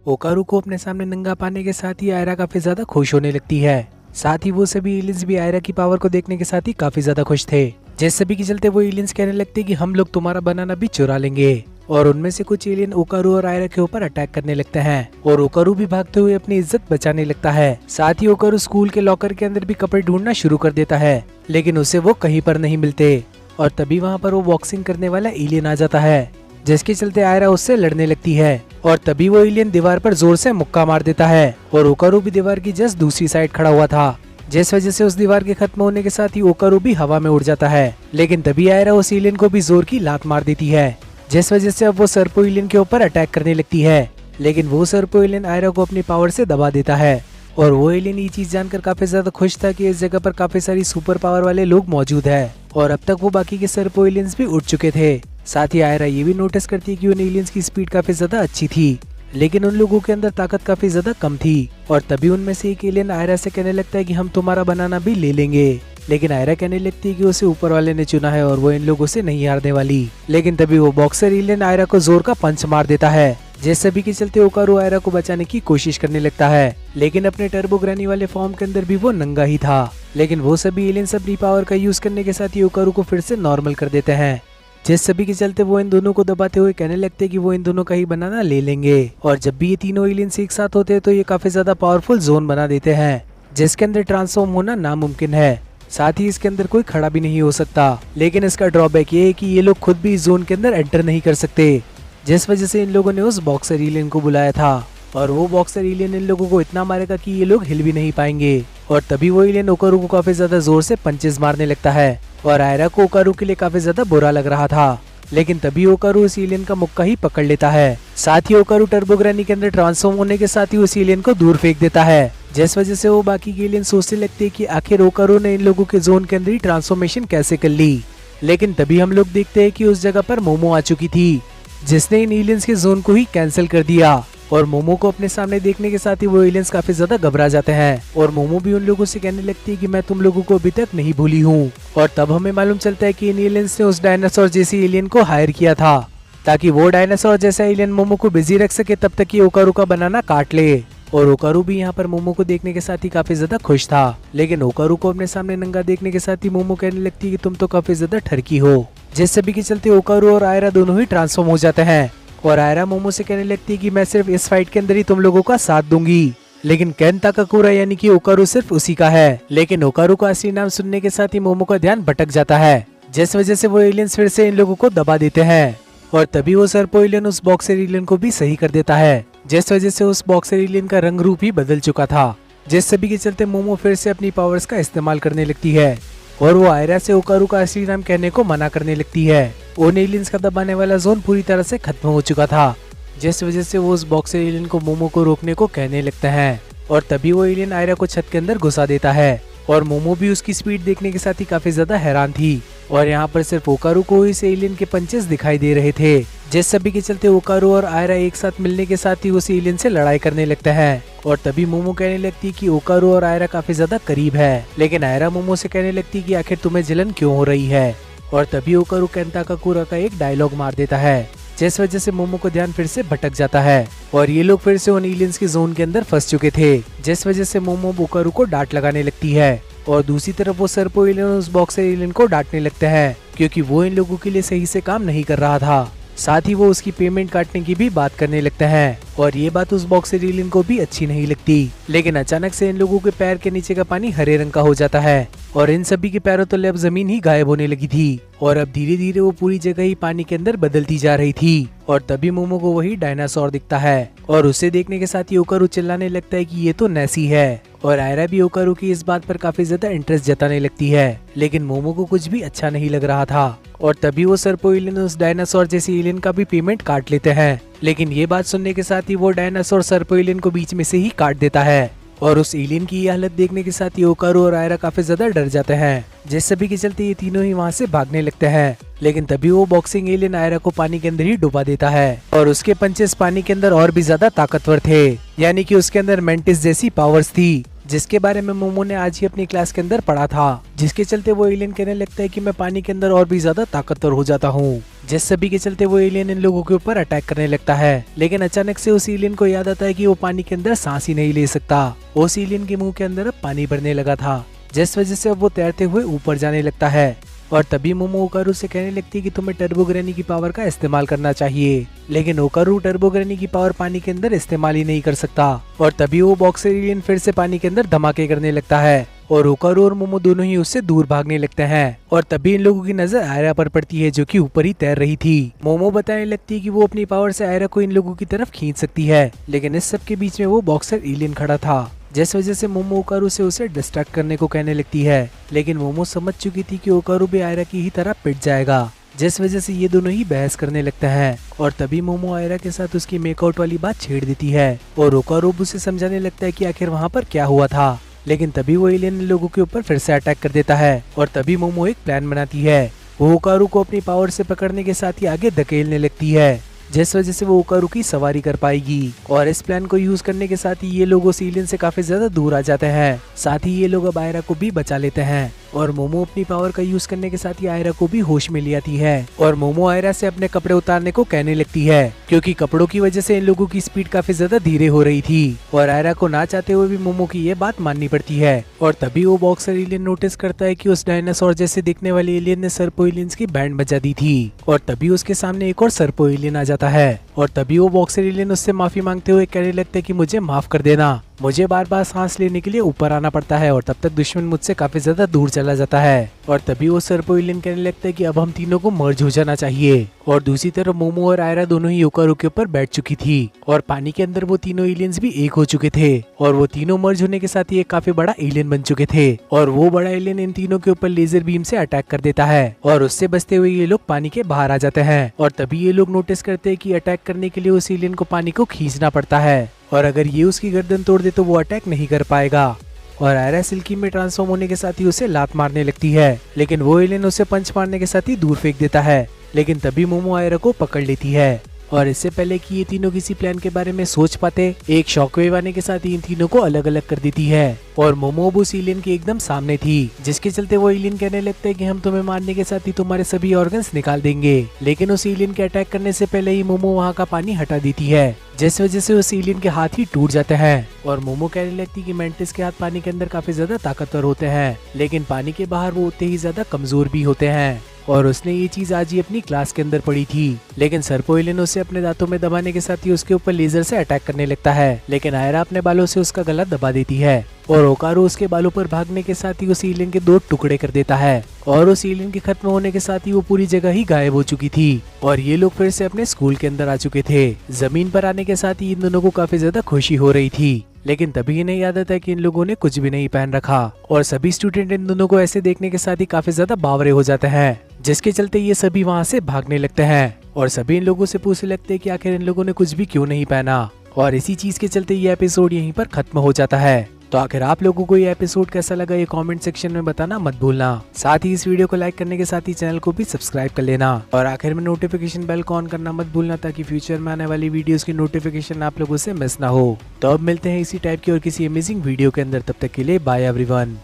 ओकारू को अपने सामने नंगा पाने के साथ ही आयरा काफी ज्यादा खुश होने लगती है। साथ ही वो सभी एलियंस भी आयरा की पावर को देखने के साथ ही काफी ज्यादा खुश थे। जिस सभी के चलते वो एलियंस कहने लगते कि हम लोग तुम्हारा बनाना भी चुरा लेंगे। और उनमें से कुछ एलियन ओकारू और आयरा के ऊपर अटैक करने लगते हैं और ओकारू भी भागते हुए अपनी इज्जत बचाने लगता है। साथ ही ओकारू स्कूल के लॉकर के अंदर भी कपड़े ढूंढना शुरू कर देता है, लेकिन उसे वो कहीं पर नहीं मिलते। और तभी वहाँ पर वो बॉक्सिंग करने वाला एलियन आ जाता है, जिसके चलते आयरा उससे लड़ने लगती है। और तभी वो एलियन दीवार पर जोर से मुक्का मार देता है और ओकारू भी दीवार की जस्ट दूसरी साइड खड़ा हुआ था, जिस वजह से उस दीवार के खत्म होने के साथ ही ओकारू भी हवा में उड़ जाता है। लेकिन तभी आयरा उस एलियन को भी जोर की लात मार देती है, जिस वजह से अब वो सर्पो एलियन के ऊपर अटैक करने लगती है। लेकिन वो सर्पो एलियन आयरा को अपनी पावर से दबा देता है। और वो एलियन ये चीज जानकर काफी ज्यादा खुश था कि इस जगह पर काफी सारी सुपर पावर वाले लोग मौजूद है और अब तक वो बाकी के सर्पो एलियंस भी उड़ चुके थे। साथ ही आयरा ये भी नोटिस करती है कि उन एलियंस की स्पीड काफी ज्यादा अच्छी थी, लेकिन उन लोगों के अंदर ताकत काफी ज्यादा कम थी। और तभी उनमें से एक एलियन आयरा से कहने लगता है कि हम तुम्हारा बनाना भी ले लेंगे। लेकिन आयरा कहने लगती है कि उसे ऊपर वाले ने चुना है और वो इन लोगों से नहीं हारने वाली। लेकिन तभी वो बॉक्सर एलियन आयरा को जोर का पंच मार देता है, जिस सभी के चलते ओकारू आयरा को बचाने की कोशिश करने लगता है। लेकिन अपने टर्बो ग्रैनी वाले फॉर्म के अंदर भी वो नंगा ही था। लेकिन वो सभी एलियंस अपनी पावर का यूज करने के साथ ही ओकारू को फिर से नॉर्मल कर देते हैं, जिस सभी के चलते वो इन दोनों को दबाते हुए कहने लगते हैं कि वो इन दोनों का ही बनाना ले लेंगे। और जब भी ये तीनों एलियंस एक साथ होते हैं तो ये काफी ज्यादा पावरफुल जोन बना देते हैं, जिसके अंदर ट्रांसफॉर्म होना नामुमकिन है। साथ ही इसके अंदर कोई खड़ा भी नहीं हो सकता। लेकिन इसका ड्रॉबैक ये है कि ये लोग खुद भी इस जोन के अंदर एंटर नहीं कर सकते, जिस वजह से इन लोगों ने उस बॉक्सर एलियन को बुलाया था। और वो बॉक्सर एलियन इन लोगों को इतना मारेगा कि ये लोग हिल भी नहीं पाएंगे। और तभी वो एलियन ओकारू को काफी ज्यादा जोर से पंचेस मारने लगता है और आयरा को ओकारू के लिए काफी ज्यादा बुरा लग रहा था। लेकिन तभी ओकारू उस एलियन का मुक्का ही पकड़ लेता है। साथ ही ओकारू टर्बो ग्रैनी के अंदर ट्रांसफॉर्म होने के साथ ही उस एलियन को दूर फेंक देता है, जिस वजह से वो बाकी के एलियन सोचने लगते हैं कि आखिर ओकारू ने इन लोगों के जोन के अंदर ही ट्रांसफॉर्मेशन कैसे कर ली। लेकिन तभी हम लोग देखते हैं कि उस जगह पर मोमो आ चुकी थी, जिसने इन एलियंस के जोन को ही कैंसिल कर दिया। और मोमो को अपने सामने देखने के साथ ही वो एलियंस काफी ज्यादा घबरा जाते हैं और मोमो भी उन लोगों से कहने लगती है कि मैं तुम लोगों को अभी तक नहीं भूली हूँ। और तब हमें मालूम चलता है कि इन एलियंस ने उस डायनासोर जैसी एलियन को हायर किया था, ताकि वो डायनासोर जैसा एलियन मोमो को बिजी रख सके तब तक ये ओकारू का बनाना काट ले। और ओकारू भी यहाँ पर मोमो को देखने के साथ ही काफी ज्यादा खुश था। लेकिन ओकारू को अपने सामने नंगा देखने के साथ ही मोमो कहने लगती है कि तुम तो काफी ज्यादा ठरकी हो, जिस सभी के चलते ओकारू और आयरा दोनों ही ट्रांसफॉर्म हो जाते हैं। और आयरा मोमो से कहने लगती है कि मैं सिर्फ इस फाइट के अंदर ही तुम लोगों का साथ दूंगी। लेकिन केन ताकाकुरा यानी कि ओकारू सिर्फ उसी का है। लेकिन ओकारू का असली नाम सुनने के साथ ही मोमो का ध्यान भटक जाता है, जिस वजह से वो एलियंस फिर से इन लोगों को दबा देते हैं। और तभी वो सर्पो एलियन उस बॉक्सर एलियन को भी सही कर देता है, जिस वजह से उस बॉक्सर एलियन का रंग रूप ही बदल चुका था, जिस सभी के चलते मोमो फिर से अपनी पावर्स का इस्तेमाल करने लगती है। और वो आयरा से ओकारू का असली नाम कहने को मना करने लगती है। उन एलियंस का दबाने वाला जोन पूरी तरह से खत्म हो चुका था, जिस वजह से वो उस बॉक्सर एलियन को मोमो को रोकने को कहने लगते हैं। और तभी वो एलियन आयरा को छत के अंदर घुसा देता है और मोमो भी उसकी स्पीड देखने के साथ ही काफी ज्यादा हैरान थी। और यहाँ पर सिर्फ ओकारू को इस एलियन के पंचेस दिखाई दे रहे थे, जिस सभी के चलते ओकारू और आयरा एक साथ मिलने के साथ ही उस एलियन से लड़ाई करने लगते हैं। और तभी मोमो कहने लगती है कि ओकारू और आयरा काफी ज्यादा करीब है। लेकिन आयरा मोमो से कहने लगती है कि आखिर तुम्हें जलन क्यों हो रही है। और तभी ओकारू केन ताकाकुरा का एक डायलॉग मार देता है, जिस वजह से मोमो को ध्यान फिर से भटक जाता है और ये लोग फिर से उन एलियंस के जोन के अंदर फंस चुके थे, जिस वजह से मोमो ओकारू को डांट लगाने लगती है। और दूसरी तरफ वो सर्पो एलियन उस बॉक्सर एलियन को डांटने लगते हैं, क्योंकि वो इन लोगों के लिए सही से काम नहीं कर रहा था। साथ ही वो उसकी पेमेंट काटने की भी बात करने लगते हैं और ये बात उस बॉक्सर एलियन को भी अच्छी नहीं लगती। लेकिन अचानक से इन लोगों के पैर के नीचे का पानी हरे रंग का हो जाता है और इन सभी के पैरों तले अब जमीन ही गायब होने लगी थी और अब धीरे धीरे वो पूरी जगह ही पानी के अंदर बदलती जा रही थी। और तभी मोमो को वही डायनासोर दिखता है और उसे देखने के साथ ही ओकारू चिल्लाने लगता है कि ये तो नेसी है। और आयरा भी ओकारू की इस बात पर काफी ज्यादा इंटरेस्ट जताने लगती है, लेकिन मोमो को कुछ भी अच्छा नहीं लग रहा था। और तभी वो सर्पो एलियन उस डायनासोर जैसी एलियन का भी पेमेंट काट लेते हैं। लेकिन ये बात सुनने के साथ ही वो डायनासोर सर्पो एलियन को बीच में से ही काट देता है और उस एलियन की ये हालत देखने के साथ ही ओकारू और आयरा काफी ज्यादा डर जाते हैं, जिस सभी के चलते ये तीनों ही वहाँ से भागने लगते हैं। लेकिन तभी वो बॉक्सिंग एलियन आयरा को पानी के अंदर ही डुबा देता है और उसके पंचेस पानी के अंदर और भी ज्यादा ताकतवर थे, यानी कि उसके अंदर मेंटिस जैसी पावर्स थी, जिसके बारे में मोमो ने आज ही अपनी क्लास के अंदर पढ़ा था, जिसके चलते वो एलियन कहने लगता है कि मैं पानी के अंदर और भी ज्यादा ताकतवर हो जाता हूँ। जिस सभी के चलते वो एलियन इन लोगों के ऊपर अटैक करने लगता है, लेकिन अचानक से उस एलियन को याद आता है कि वो पानी के अंदर सांस ही नहीं ले सकता। उस एलियन के मुंह के अंदर अब पानी भरने लगा था, जिस वजह से अब वो तैरते हुए ऊपर जाने लगता है। और तभी मोमो ओकारू से कहने लगती है कि तुम्हें टर्बो ग्रैनी की पावर का इस्तेमाल करना चाहिए, लेकिन ओकारू टर्बो ग्रैनी की पावर पानी के अंदर इस्तेमाल ही नहीं कर सकता। और तभी वो बॉक्सर एलियन फिर से पानी के अंदर धमाके करने लगता है और ओकारू और मोमो दोनों ही उससे दूर भागने लगते हैं। और तभी इन लोगों की नजर आयरा पर पड़ती है, जो कि ऊपर ही तैर रही थी। मोमो बताने लगती है कि वो अपनी पावर से आयरा को इन लोगों की तरफ खींच सकती है, लेकिन इस सब के बीच में वो बॉक्सर एलियन खड़ा था, जिस वजह से मोमो ओकारू से उसे डिस्ट्रैक्ट करने को कहने लगती है। लेकिन मोमो समझ चुकी थी कि ओकारू भी आयरा की ही तरह पिट जाएगा, जिस वजह से ये दोनों ही बहस करने लगते हैं। और तभी मोमो आयरा के साथ उसकी मेकआउट वाली बात छेड़ देती है और ओकारू उसे समझाने लगता है कि आखिर वहाँ पर क्या हुआ था। लेकिन तभी वो एलियन लोगों के ऊपर फिर से अटैक कर देता है और तभी मोमो एक प्लान बनाती है। वो ओकारू को अपनी पावर से पकड़ने के साथ ही आगे धकेलने लगती है, जिस वजह से वो ओकारू की सवारी कर पाएगी। और इस प्लान को यूज करने के साथ ही ये लोग उस एलियन से काफी ज्यादा दूर आ जाते हैं। साथ ही ये लोग अब आयरा को भी बचा लेते हैं और मोमो अपनी पावर का यूज करने के साथ ही आयरा को भी होश में ले आती है। और मोमो आयरा से अपने कपड़े उतारने को कहने लगती है, क्योंकि कपड़ों की वजह से इन लोगों की स्पीड काफी ज्यादा धीरे हो रही थी। और आयरा को ना चाहते हुए भी मोमो की ये बात माननी पड़ती है। और तभी वो बॉक्सर एलियन नोटिस करता है कि उस डायनासोर जैसे दिखने वाले एलियन ने सर्पो एलियंस की बैंड बजा दी थी। और तभी उसके सामने एक और सर्पो एलियन आ जाता है और तभी वो बॉक्सर एलियन उससे माफी मांगते हुए कहने लगते हैं कि मुझे माफ कर देना, मुझे बार बार सांस लेने के लिए ऊपर आना पड़ता है और तब तक दुश्मन मुझसे काफी ज्यादा दूर चला जाता है। और तभी वो सर्पो एलियन कहने लगता है कि अब हम तीनों को मर्ज हो जाना चाहिए। और दूसरी तरफ मोमो और आयरा दोनों ही ओकारू के ऊपर बैठ चुकी थी और पानी के अंदर वो तीनों एलियंस भी एक हो चुके थे और वो तीनों मर्ज होने के साथ ही एक काफी बड़ा एलियन बन चुके थे। और वो बड़ा एलियन इन तीनों के ऊपर लेजर बीम से अटैक कर देता है और उससे बचते हुए ये लोग पानी के बाहर आ जाते हैं। और तभी ये लोग नोटिस करते हैं कि अटैक करने के लिए उस एलियन को पानी को खींचना पड़ता है और अगर ये उसकी गर्दन तोड़ दे तो वो अटैक नहीं कर पाएगा। और आयरा सिल्की में ट्रांसफॉर्म होने के साथ ही उसे लात मारने लगती है, लेकिन वो एलियन उसे पंच मारने के साथ ही दूर फेंक देता है। लेकिन तभी मोमो आयरा को पकड़ लेती है और इससे पहले कि ये तीनों किसी प्लान के बारे में सोच पाते, एक शॉकवेव आने के साथ ही इन तीनों को अलग अलग कर देती है। और मोमो अब उस एलियन के एकदम सामने थी, जिसके चलते वो एलियन कहने लगते हैं कि हम तुम्हें मारने के साथ ही तुम्हारे सभी ऑर्गन्स निकाल देंगे। लेकिन उस एलियन के अटैक करने से पहले ही मोमो वहाँ का पानी हटा देती है, जिस वजह से उस एलियन के हाथ ही टूट जाते हैं। और मोमो कहने लगती कि मेंटिस के हाथ पानी के अंदर काफी ज्यादा ताकतवर होते हैं, लेकिन पानी के बाहर वो उतने ही ज्यादा कमजोर भी होते हैं। और उसने ये चीज आज ही अपनी क्लास के अंदर पढ़ी थी। लेकिन सर्पो एलियन उसे अपने दांतों में दबाने के साथ ही उसके ऊपर लेजर से अटैक करने लगता है, लेकिन आयरा अपने बालों से उसका गला दबा देती है और ओकारू उसके बालों पर भागने के साथ ही उस एलियन के 2 टुकड़े कर देता है। और उस एलियन के खत्म होने के साथ ही वो पूरी जगह ही गायब हो चुकी थी और ये लोग फिर से अपने स्कूल के अंदर आ चुके थे। जमीन पर आने के साथ ही इन दोनों को काफी ज्यादा खुशी हो रही थी, लेकिन तभी इन्हें याद आता है कि इन लोगों ने कुछ भी नहीं पहन रखा और सभी स्टूडेंट इन दोनों को ऐसे देखने के साथ ही काफी ज्यादा बावरे हो जाते हैं, जिसके चलते ये सभी वहाँ से भागने लगते हैं। और सभी इन लोगों से पूछने लगते हैं कि आखिर इन लोगों ने कुछ भी क्यों नहीं पहना। और इसी चीज के चलते ये एपिसोड यहीं पर खत्म हो जाता है। तो आखिर आप लोगों को ये एपिसोड कैसा लगा ये कमेंट सेक्शन में बताना मत भूलना। साथ ही इस वीडियो को लाइक करने के साथ ही चैनल को भी सब्सक्राइब कर लेना और आखिर में नोटिफिकेशन बेल को ऑन करना मत भूलना, ताकि फ्यूचर में आने वाली वीडियोस की नोटिफिकेशन आप लोगों से मिस ना हो। तो अब मिलते हैं इसी टाइप की और किसी अमेजिंग वीडियो के अंदर, तब तक के लिए बाय एवरीवन।